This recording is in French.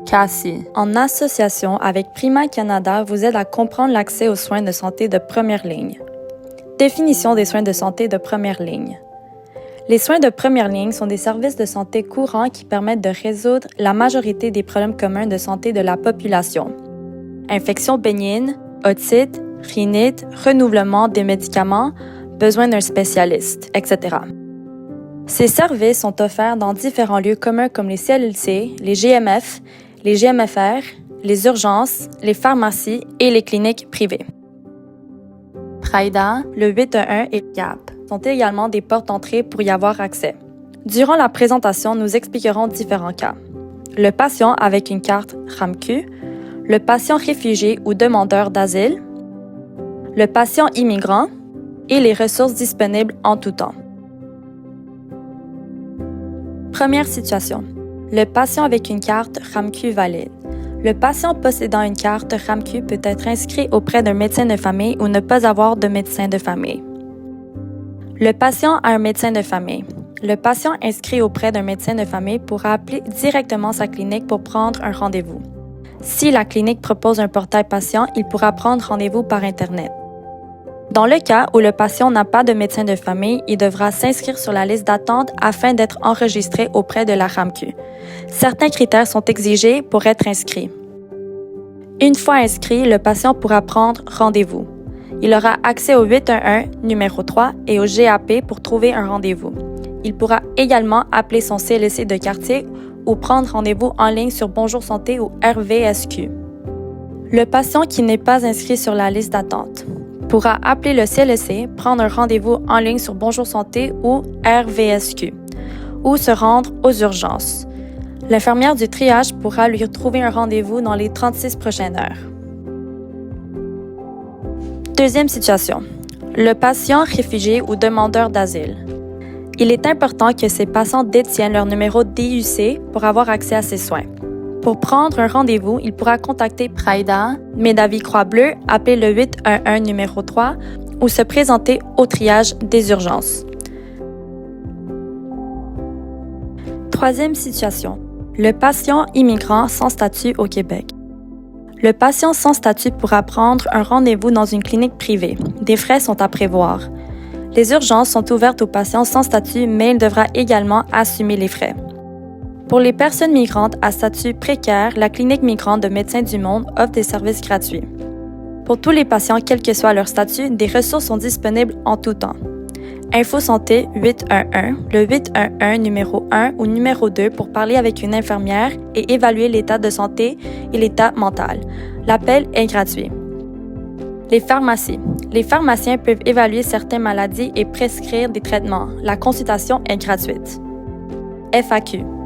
CACI, en association avec Prima Canada, vous aide à comprendre l'accès aux soins de santé de première ligne. Définition des soins de santé de première ligne. Les soins de première ligne sont des services de santé courants qui permettent de résoudre la majorité des problèmes communs de santé de la population. Infections bénignes, otite, rhinite, renouvellement des médicaments, besoin d'un spécialiste, etc. Ces services sont offerts dans différents lieux communs comme les CLLC, les GMF, les GMFR, les urgences, les pharmacies et les cliniques privées. PRAIDA, le 811 et le GAP sont également des portes d'entrée pour y avoir accès. Durant la présentation, nous expliquerons différents cas. Le patient avec une carte RAMQ, le patient réfugié ou demandeur d'asile, le patient immigrant et les ressources disponibles en tout temps. Première situation. Le patient avec une carte RAMQ valide. Le patient possédant une carte RAMQ peut être inscrit auprès d'un médecin de famille ou ne pas avoir de médecin de famille. Le patient a un médecin de famille. Le patient inscrit auprès d'un médecin de famille pourra appeler directement sa clinique pour prendre un rendez-vous. Si la clinique propose un portail patient, il pourra prendre rendez-vous par Internet. Dans le cas où le patient n'a pas de médecin de famille, il devra s'inscrire sur la liste d'attente afin d'être enregistré auprès de la RAMQ. Certains critères sont exigés pour être inscrit. Une fois inscrit, le patient pourra prendre rendez-vous. Il aura accès au 811 numéro 3 et au GAP pour trouver un rendez-vous. Il pourra également appeler son CLSC de quartier ou prendre rendez-vous en ligne sur Bonjour Santé ou RVSQ. Le patient qui n'est pas inscrit sur la liste d'attente pourra appeler le CLSC, prendre un rendez-vous en ligne sur Bonjour Santé ou RVSQ ou se rendre aux urgences. L'infirmière du triage pourra lui trouver un rendez-vous dans les 36 prochaines heures. Deuxième situation. Le patient réfugié ou demandeur d'asile. Il est important que ces patients détiennent leur numéro DUC pour avoir accès à ces soins. Pour prendre un rendez-vous, il pourra contacter PRAIDA, Médavis Croix-Bleue, appeler le 811 numéro 3 ou se présenter au triage des urgences. Troisième situation. Le patient immigrant sans statut au Québec. Le patient sans statut pourra prendre un rendez-vous dans une clinique privée. Des frais sont à prévoir. Les urgences sont ouvertes aux patients sans statut, mais il devra également assumer les frais. Pour les personnes migrantes à statut précaire, la clinique migrante de Médecins du Monde offre des services gratuits. Pour tous les patients, quel que soit leur statut, des ressources sont disponibles en tout temps. Info Santé 811, le 811 numéro 1 ou numéro 2 pour parler avec une infirmière et évaluer l'état de santé et l'état mental. L'appel est gratuit. Les pharmacies. Les pharmaciens peuvent évaluer certaines maladies et prescrire des traitements. La consultation est gratuite. FAQ.